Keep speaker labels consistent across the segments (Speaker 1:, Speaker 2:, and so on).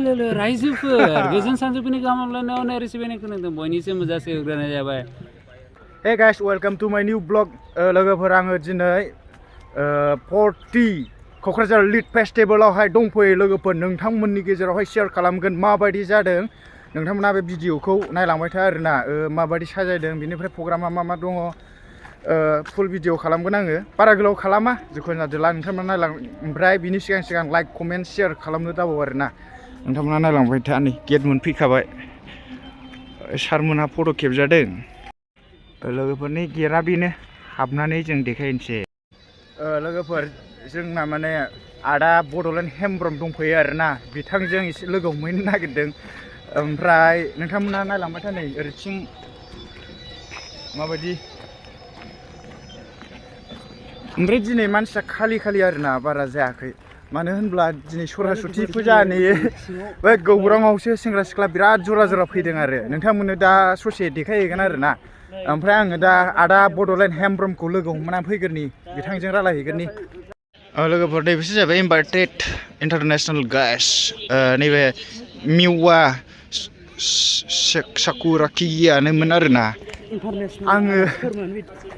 Speaker 1: रायजोफोर गोजोन सानजौफुनि गाहाम हामलायनायाव नायरि सिबिनायखौ नोंथां बयनिसिमबो जासिहरग्रोनाय जाबाय।
Speaker 2: Hey guys, welcome to my new vlog. लोगोफोर आङो दिनै 40 क'क्राझार लिड फेस्टिभेलावहाय दंफैयो लोगोफोर नोंथांमोननि गेजेरावहाय शेयार खालामगोन माबायदि जादों नोंथांमोना बे भिडिअखौ नायलांबाय था आरोना माबायदि साजायदों बिनिफ्राय प्रग्रामा मा दङ फुल भिडिअ खालामगोन आङो बारा गोलाव खालामा जिखुनु जादोला नोंथांमोना नायलां ओमफ्राय बिनि सिगां लाइक कमेन्ट शेयार खालामनो दाबाव आरोना नोंथांमोना नायलांबाय था नै गेट मोनफैखाबाय सारमोनहा फट' खेबजादों लोगोफोरनि गेटआ बेनो हाबनानै जों देखायनोसै लोगोफोर जोंना माने आदा बड'लेण्ड हेमब्रम दंफैयो आरोना बिथांजों एसे लोगो हमहैनो नागिरदों ओमफ्राय नोंथांमोना नायलांबाय था नै ओरैथिं माबायदि ओमफ्राय दिनै मानसिया खालि आरोना बारा जायाखै मानो होनब्ला दिनै सरासति फुजानि बे गौराङावसो सेंग्रा सिख्ला बिराद जरा फैदों आरो नोंथांमोननो दा ससे देखायहैगोन आरोना ओमफ्राय आङो दा आदा बड'लेण्ड हेमब्रमखौ लोगो हमनानै फैगोरनि बिथांजों रायलायहैगोरनि लोगोफोर नैबेसो जाबाय इनभाइटेड इन्टारनेसनेल गेस्ट नैबे मिवा साकुराकियानोमोन आरोना आङो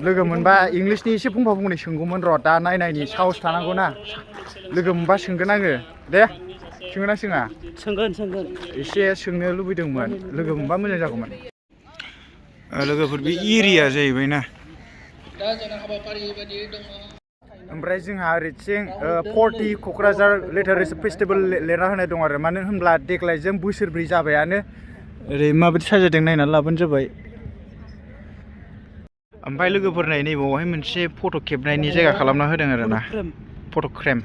Speaker 2: लोगो मोनबा इंलिसनि एसे फंनै सोंगौमोन र' दा नायनायनि साहस थानांगौ ना लोगो मोनबा सोंगोन आङो दे सोंगोन ना सोङा
Speaker 1: सोंगोन
Speaker 2: एसे सोंनो लुबैदोंमोन लोगो मोनबा मोजां जागौमोन लोगोफोर बे एरिया जाहैबाय ना ओमफ्राय जोंहा ओरैथिं 40 क'क्राझार लिटारेसि फेस्टिभेल लिरना होनाय दं आरो मानो होनब्ला देग्लायजों बोसोरब्रै जाबायानो ओरै माबायदि साजायदों नायनानै लाबानो जाबाय ओमफ्राय लोगोफोर नैबावहाय मोनसे फट' खेबनायनि जायगा खालामना होदों आरोना फट' फ्रेम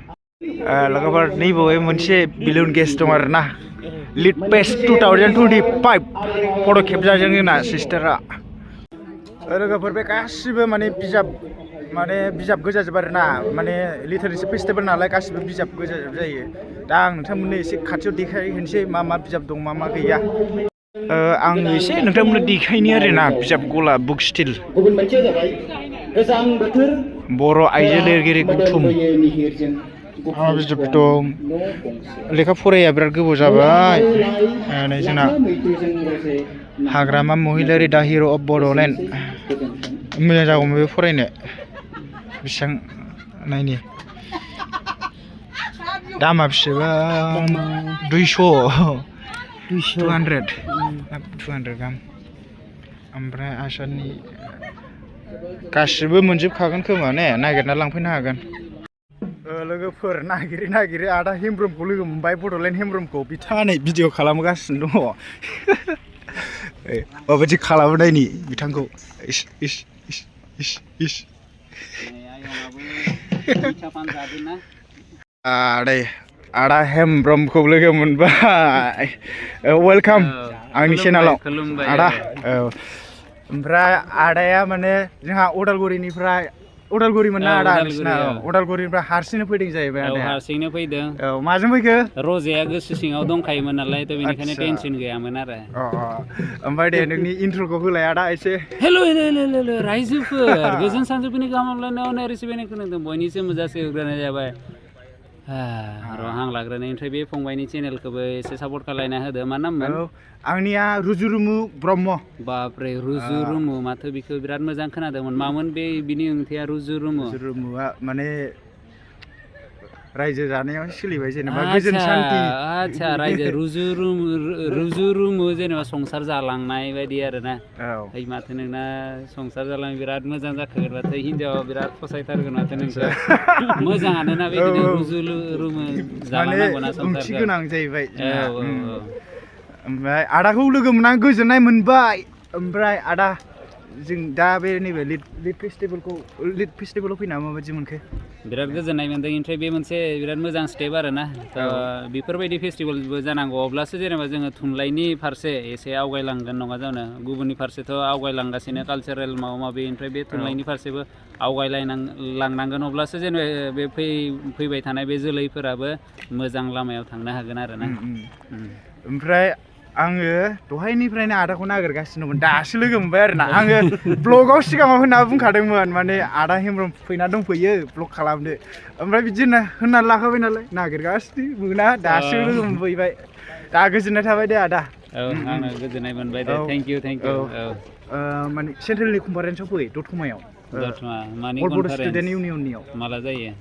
Speaker 2: लोगोफोर नैबावहाय मोनसे बेलुन गेस दं आरोना लिड फेस्ट 2025 फट' खेबजाजों जोंना सिस्टारा लोगोफोर बे गासिबो माने बिजाब गोजाजोब आरोना माने लिटारेसि फेस्टिभेल नालाय गासिबो बिजाब गोजाजोब जायो दा आं नोंथांमोननो एसे खाथियाव देखायहैनोसै मा बिजाब दं मा गैया आं एसे नोंथांमोननो देखायनि आरोना बिजाब गला बुक स्टिल बर' आइजो लिरगिरि गौथुम बिजाब दं लेखा फराया बिराद गोबाव जाबाय नै जोंना हाग्रामा महिलारि दा हिर' अफ बड'लेण्ड मोजां जागौमोन बे फरायनो बेसेबां नायनि दामा बेसेबां 200 गाहाम ओमफ्राय आसामनि गासिबो मोनजोबखागोन खोमा ने नागिरना लांफैनो हागोन लोगोफोर नागिरै आदा हेमब्रमखौ लोगो मोनबाय बड'लेण्ड हेमब्रमखौ बिथाङा नै भिडिअ खालामगासिनो दङ माबायदि खालामो नायनि बिथांखौ आदा हेमब्रमखौ लोगो मोनबाय वेलकाम आंनि चेनेलाव आदा ओमफ्राय आदाया माने जोंहा उदालगुरिमोन ना आदा नोंसिना उदालगुरिनिफ्राय हारसिंनो फैदों जाहैबाय आदाया
Speaker 1: हारसिंनो फैदों
Speaker 2: माजों फैखो
Speaker 1: रजाया गोसो सिङाव दंखायोमोन नालाय थ' बेनिखायनो टेनसन गैयामोन आरो
Speaker 2: ओमफ्राय दे नोंनि इन्ट्र'खौ होलाय आदा एसे
Speaker 1: हेल' रायजोफोर गोजोन सानजौफुनि गाहाम हामलायनायाव नायरि सिबिनायखौ नोंथां बयनिसिमबो जासिहरग्रोनाय जाबाय र' हां लाग्रोनाय ओमफ्राय बे फंबायनि चेनेलखौबो एसे सापर्ट खालायना होदो मा नाममोन
Speaker 2: आंनिया रुजुरुमु ब्रह्म
Speaker 1: बापरे रुजुरुमु माथो बेखौ बिराद मोजां खोनादोंमोन मामोन बिनि ओंथिया रुजुरुमुआ
Speaker 2: माने रायजो जानायाव सोलिबाय जेनेबा गोजोन सान्थि
Speaker 1: आच्छा रायजो रुजुरुमु जेनेबा संसार जालांनाय बायदि आरोना ओइ माथो नोंना संसार जालांनाय बिराद मोजां जाखोगोन माथो हिनजावा बिराद फसायथारगोन माथो नोंखौ मोजाङानो ना बिदिनो रुजुरुमु जालांनांगौ ना संसारखौ
Speaker 2: ओंथि गोनां जाहैबाय ओमफ्राय आदाखौ लोगो मोननानै गोजोननाय मोनबाय ओमफ्राय आदा जों दा बे नैबे लिड फेस्टिभेलाव फैना माबायदि मोनखो
Speaker 1: बिराद गोजोननाय मोनदों ओमफ्राय बे मोनसे बिराद मोजां स्टेप आरोना बेफोरबायदि फेस्टिभेलबो जानांगौ अब्लासो जेनेबा जोङो थुनलाइनि फारसे एसे आवगायलांगोन नङा जानो गुबुननि फारसेथ' आवगायलांगासिनो कालचारेल माबा माबि ओमफ्राय बे थुनलाइनि फारसेबो आवगायलांनांगोन अब्लासो जेनेबा बे फैबाय थानाय बे जोलैफोराबो मोजां लामायाव थांनो हागोन आरोना
Speaker 2: ओमफ्राय आङो दहायनिफ्रायनो आदाखौ नागिरगासिनो दंमोन दासो लोगो मोनबाय आरोना आङो ब्लगाव सिगाङाव होनना बुंखादोंमोन माने आदा हेमब्रम फैना दंफैयो ब्लग खालामदो ओमफ्राय बिदिनो होननानै लाखाबाय नालाय नागिरगासिनो मोना दासो लोगो मोनफैबाय दा गोजोननाय थाबाय दे आदा
Speaker 1: आंनो गोजोननाय मोनबाय दे थेंक इउ
Speaker 2: माने सेन्ट्रेलनि कनफारेन्सआव फै दतमायाव
Speaker 1: दतमा मानि
Speaker 2: अल बड'
Speaker 1: कनफारेन्स
Speaker 2: स्टुडेन्ट इउनियननियाव
Speaker 1: माला जायो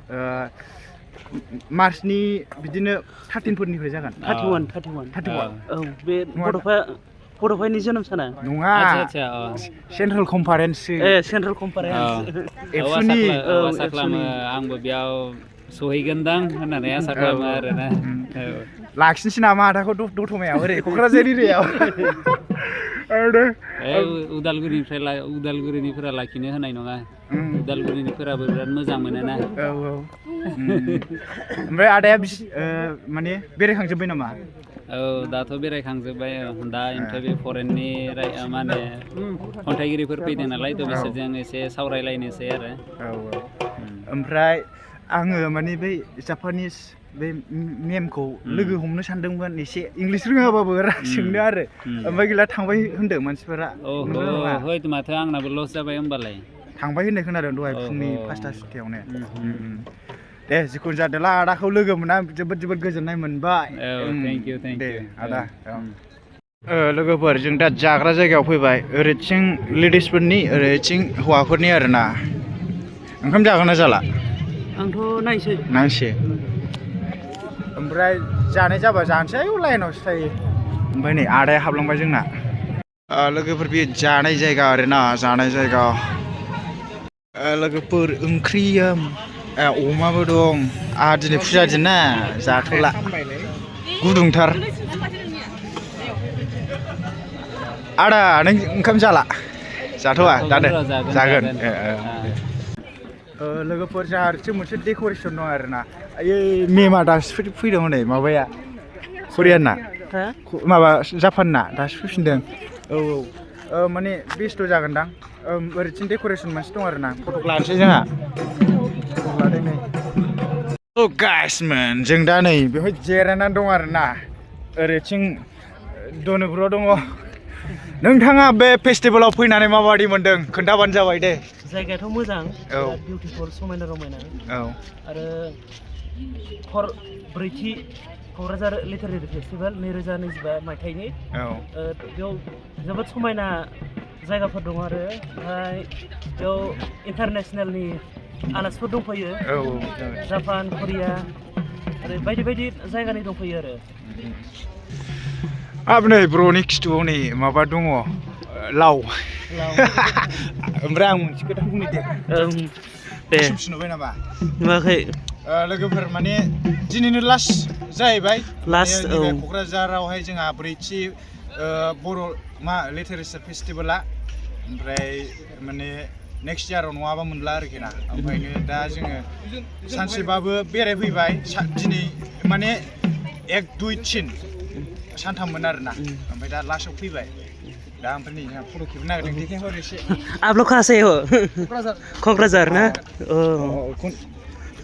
Speaker 2: मार्चनि बिदिनो 13फोरनिफ्राय जागोन
Speaker 3: 31 औ बे बड'फानि जोनोम साना
Speaker 2: नङा सेन्ट्रेल कनफारेन्स
Speaker 3: सेन्ट्रेल कनफारेन्स
Speaker 2: एबसुनि
Speaker 1: आसा खालामो आंबो बेयाव सहैगोनदां होननानै आसा खालामो आरोना
Speaker 2: लाखिनोसै नामा आदाखौ दतमायाव ओरै क'क्राझार एरियायाव
Speaker 1: उदालगुरिनिफोरा लाखिनो होनाय नङा उदालगुरिनिफोराबो बिराद मोजां मोनोना
Speaker 2: ओमफ्राय आदाया माने बेरायखांजोब्बाय नामा
Speaker 1: औ दाथ' बेरायखांजोब्बाय दा ओमफ्राय बे फरेननि माने खन्थाइगिरिफोर फैदों नालाय थ' बिसोरजों एसे सावरायलायनोसै आरो
Speaker 2: ओमफ्राय आङो माने बै जापानिस बे मेमखौ लोगो हमनो सानदोंमोन एसे इंलिस रोङाबाबो सोंनो आरो ओमफ्राय गैला थांबाय होनदों मानसिफोरा
Speaker 1: हयथ' माथो आंनाबो लस जाबाय होमबालाय
Speaker 2: थांबाय होननाय खोनादों दहाय फुंनि 5:30 दे जिखुनु जादोंला आदाखौ लोगो मोना जोबोद गोजोननाय मोनबाय
Speaker 1: थेंक इउ
Speaker 2: दे आदा लोगोफोर जों दा जाग्रा जायगायाव फैबाय ओरैथिं लेडिसफोरनि ओरैथिं हौवाफोरनि आरोना ओंखाम जागोन ना जाला
Speaker 3: आंथ' नायसै
Speaker 2: ओमफ्राय जानाय जाबा जानोसै लाइनावसो थायो ओमफ्राय नै आदाया हाबलांबाय जोंना लोगोफोर बे जानाय जायगा आरोना जानाय जायगा लोगोफोर ओंख्रिया अमाबो दं आंहा दिनै फुजा दिन ना जाथ'ला गुदुंथार आदा नों ओंखाम जाला जाथ'वा जागोन लोगोफोर जोंहा आरो मोनसे डेक'रेसन दं आरोना आयै मेमा दासो फैदों नै माबाया करियानना माबा जापानना दासो फैफिनदों औ माने बेस्थ' जागोनदां ओरैथिं डेक'रेसन मोनसे दं आरोना फट' लानोसै जोंहा फट' लादों नै गाइसमोन जों दा नै बेवहाय जिरायनानै दं आरोना ओरैथिं दनोब्र' दङ नोंथाङा बे फेस्टिभेलाव फैनानै माबायदि मोनदों खोन्थाबानो जाबाय दे
Speaker 3: जायगायाथ' मोजां बिउटिफुल समायना रमायना आरो ब्रैथि क'क्राझार लिटारेरि फेस्टिभेल 2025 मायथाइनि बेयाव जोबोद समायना जायगाफोर दं आरो ओमफ्राय बेयाव इन्टारनेसनेलनि आलासिफोर दंफैयो जापान करिया आरो बायदि जायगानि दंफैयो आरो
Speaker 2: नै ब्र'नि खिथुआव नै माबा दङ लाव ओमफ्राय आं मोनसे खोथा बुंनो दे नुबाय नामा
Speaker 3: नुवाखै
Speaker 2: लोगोफोर माने दिनैनो लास्ट जाहैबाय क'क्राझारावहाय जोंहा ब्रैथि बर' लिटारेचार फेस्टिभेला ओमफ्राय माने नेक्स्ट इयाराव नङाबा मोनला आरोखि ना ओमफ्रायनो दा जोङो सानसेबाबो बेरायफैबाय दिनै माने 1, 2, 3 सानथाममोन आरोना ओमफ्राय दा लास्टआव फैबाय दा ओमफ्राय नै जोंहा फट' खेबनो नागिरदों देखायहर एसे
Speaker 3: आपलोड खालामसै क'क्राझार ना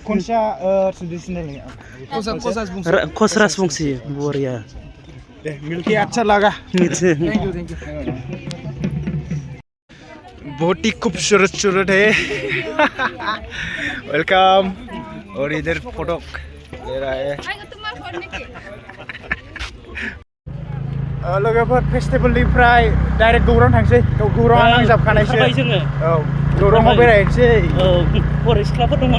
Speaker 2: खनसा ट्रेडिशनल
Speaker 3: क'क्राझार बुंसै बरिया
Speaker 2: दे मिलके अच्छा लगा
Speaker 3: थैंक यू
Speaker 2: बहुत ही खूबसूरत है वेलकम और इधर फोटो ले रहा है लोगोफोर फेस्टिभेलनिफ्राय डाइरेक्ट गौरां थांसै गौराङा नांजाबखानायसो गौराङाव बेरायनोसै
Speaker 3: सिख्लाफोर दङ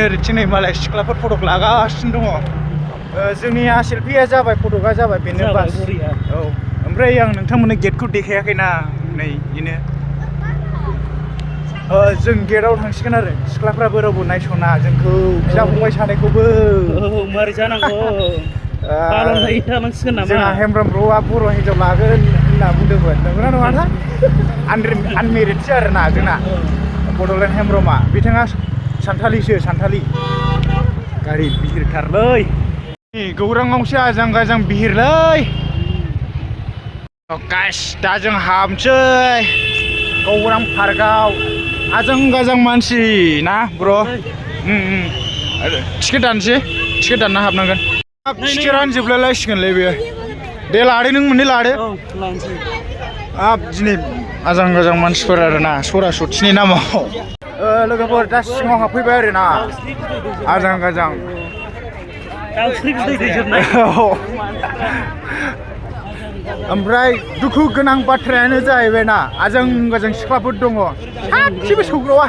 Speaker 2: ओरैथिं नै मालाय सिख्लाफोर फट' लागासिनो दङ जोंनिया सेल्फिया जाबाय फट'आ जाबाय बेनो बास ओमफ्राय आं नोंथांमोननो गेटखौ देखायाखैना नै बेनो जों गेटआव थांसिगोन आरो सिख्लाफ्राबो रावबो नायस'ना जोंखौ बिदा फंबाय सानैखौबो
Speaker 3: मारै जानांगौ
Speaker 2: जोंहा हेमब्रम ब्र'आ बर' हिन्जाव लागोन होनना बुंदोंमोन नंगौना नङाथाय आनमेरिडसो आरोना जोंना बड'लेण्ड हेमब्रमा बिथाङा सानथालि गारि बिहिरथारलै गौराङावसो आजां गाजां बिहिरलै गाइस दा जों हाबसै गौरां पार्कआव आजां गाजां मानसि ना ब्र' टिकेट दानसै टिकेट दानना हाबनांगोन टिकेटानो जोबलायलायसिगोनलै बेयो दे लादो नों मोननै लादो
Speaker 3: औ लानोसै
Speaker 2: हाब दिनै आजां गाजां मानसिफोर आरोना सरासतिनि नामाव लोगोफोर दा सिङाव हाबफैबाय आरोना आजां गाजां
Speaker 3: दाउस्रि बिदै दैजोबनाय
Speaker 2: ओमफ्राय दुखु गोनां बाथ्रायानो जाहैबायना आजां गाजां सिख्लाफोर दङ सासेबो सौग्रावा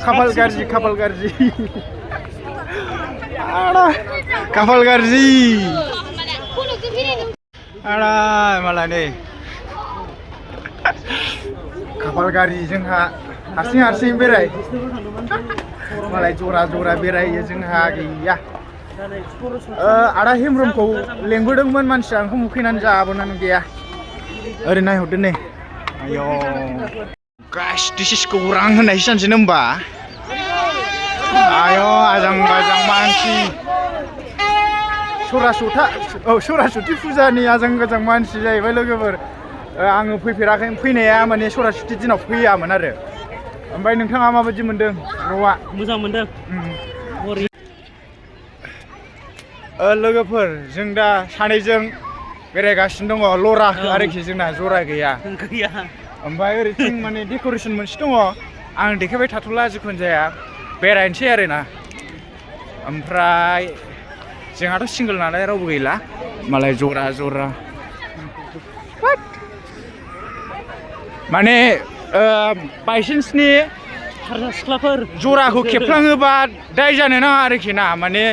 Speaker 2: खाफाल गाज्रि खाफाल गाज्रि आरा मालाय नै खाफाल गाज्रि जोंहा हारसिं बेराय मालाय जरा बेरायो जोंहा गैया आदा हेमब्रमखौ लेंबोदोंमोन मानसिया ओंखाम उखैनानै जाबोनानै गैया ओरै नायहरदो नै आयौ गाइस दिस इज गौरां होननायसो जानोसै होमबा आयौ आजां गाजां मानसि सरासति फुजानि आजां गाजां मानसि जाहैबाय लोगोफोर आङो फैफेराखै फैनाया माने सरासति दिनाव फैयामोन आरो ओमफ्राय नोंथाङा माबायदि मोनदों र'आ
Speaker 3: मोजां मोनदों
Speaker 2: लोगोफोर जों दा सानैजों बेरायगासिनो दङ लराखौ आरोखि जोंना जरा गैया ओमफ्राय ओरैथिं माने डेक'रेसन मोनसे दङ आं देखायबाय थाथ'ला जिखुनु जाया बेरायनोसै आरोना ओमफ्राय जोंहाथ' सिंगोल नालाय रावबो गैला मालाय जरा माने बायसेन्सनि
Speaker 3: सिख्लाफोर
Speaker 2: जराखौ खेबफ्लाङोबा दाय जानो नाङा आरोखि ना माने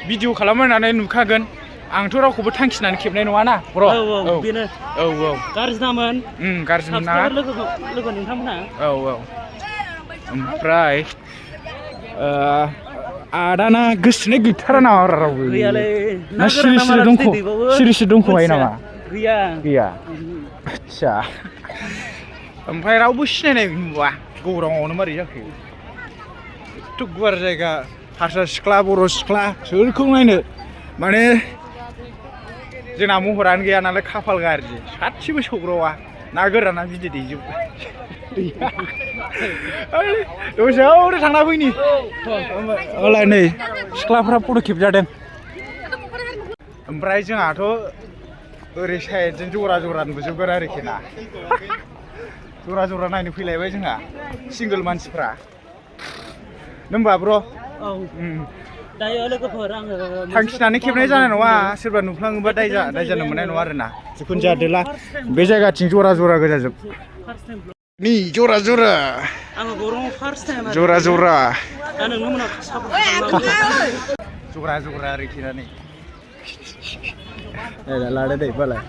Speaker 2: भिडिअ खालामनानै नुखागोन आंथ' रावखौबो थांखिनानै खेबनाय नङाना बर'
Speaker 3: औ बेनो
Speaker 2: औ
Speaker 3: गाज्रि नामोन
Speaker 2: गाज्रि मोना
Speaker 3: लोगो नोंथांमोना
Speaker 2: औ ओमफ्राय आदाना गोसोनाय गैथारा नामा रावबो
Speaker 3: गैयालै
Speaker 2: ना सिरिसो दंखोमायो नामा गैया आदसा ओमफ्राय रावबो सिनायनाय नुवा गौराङावनो मारै जाखो एथ' गुवार जायगा हारसा सिख्ला बर' सिख्ला सोरखौ नायनो माने जोंना महरानो गैया नालाय खाफाल गाज्रि सासेबो सौग्रावा ना गोराना बिदै दैजोब्बाय दसेयावनो थांना फैनि होमबालाय नै सिख्लाफ्रा फट' खेबजादों ओमफ्राय जोंहाथ' ओरै साइडजों जरा नुजोबगोन आरोखि ना जरा नायनो फैलायबाय जोंहा सिंगोल मानसिफ्रा नों होमबा ब्र'
Speaker 3: दायो लोगोफोर आङो
Speaker 2: थांखिनानै खेबनाय जानाय नङा सोरबा नुफ्लाङोबा दाय जानो मोननाय नङा आरोना जिखुनु जादोला बे जायगाथिं जरा गोजाजोब नि जरा
Speaker 3: आङो गौराङाव फार्स्ट टाइम
Speaker 2: जरा
Speaker 3: दा नोंथांमोना सापर्ट
Speaker 2: जरा आरोखि ना नै लादो दै बालाय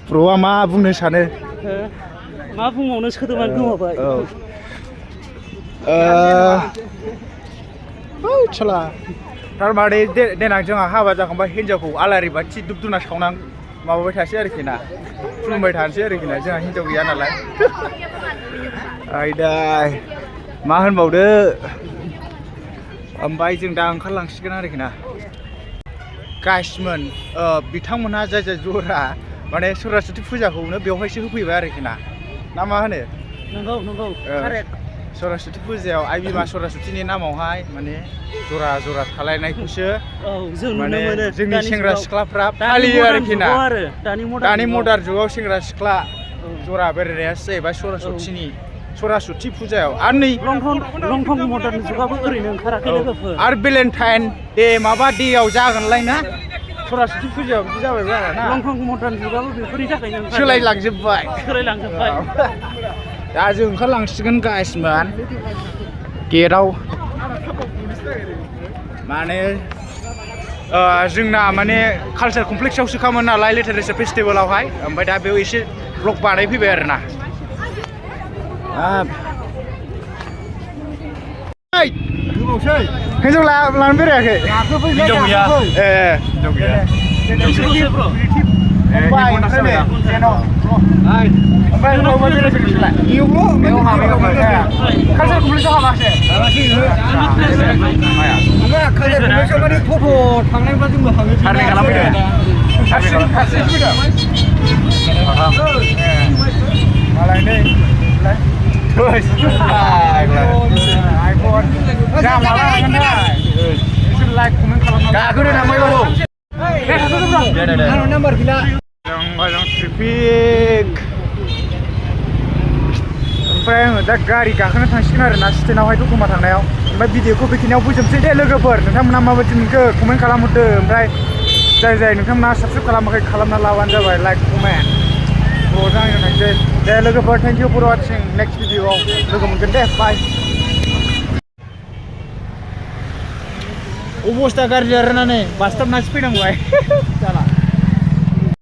Speaker 2: ब्र'आ मा बुंनो सानो
Speaker 3: मा बुंबावनो सोदोबानो गोमाबाय
Speaker 2: साला थारमाने देनां जोंहा हाबा जाखांबा हिन्जावखौ आलारि बाथि धुप धुना सावनां माबाबाय थासै आरोखि ना खुलुमबाय थानोसै आरोखि ना जोंहा हिन्जाव गैया नालाय आयदाय मा होनबावदो ओमफ्राय जों दा ओंखारलांसिगोन आरोखि ना गाइसमोन बिथांमोनहा जाय जरा माने सरासति फुजाखौनो बेवहायसो होफैबाय आरोखि ना मा होनो
Speaker 3: नंगौ
Speaker 2: सरासति फुजायाव आइ बिमा सरासतिनि नामावहाय माने जरा थालायनायखौसो माने जोंनि सेंग्रा सिख्लाफ्रा फालियो आरोखि ना दानि मडार्न जुगाव सेंग्रा सिख्ला जरा बेरायनायासो जाहैबाय सरासति फुजायाव आरो नै
Speaker 3: लंथं मडार्न जुगाबो ओरैनो ओंखाराखै लोगोफोर
Speaker 2: आरो भेलेन्टाइन दे माबा देयाव जागोनलाय ना सरासति फुजायाव बिदि जाबायबो आरोना
Speaker 3: लंथं मडार्न जुगाबो बेफोरनि थाखायनो
Speaker 2: सोलायलांजोब्बाय दा जों ओंखारलांसिगोन गाइसमोन गेटआव माने जोंना माने कालचार कमप्लेक्सआवसो खामोन नालाय लिटारेचार फेस्टिभेलावहाय ओमफ्राय दा बेयाव एसे ब्लग बानायफैबाय आरोना हिन्जाव लानानै बेरायाखै हिन्जाव गैया गाखोनो थांबाय बारु Long traffic. ओमफ्राय आङो दा गारि गाखोनो थांसिगोन आरो ना स्टेनावहाय दतमा थांनायाव ओमफ्राय भिडिअखौ बेखिनियाव फोजोबसै दे लोगोफोर नोंथांमोना माबायदि मोनखो कमेन्ट खालामहरदो ओमफ्राय जाय नोंथांमोना साबस्क्राइब खालामाखै खालामना लाबानो जाबाय लाइक कमेन्ट ज' आंनो थांसै दे लोगोफोर thank you for watching next भिडिअआव लोगो मोनगोन दे बाय अबस्था गाज्रि आरोना नै बास स्टपनासो फैनांबाय जाला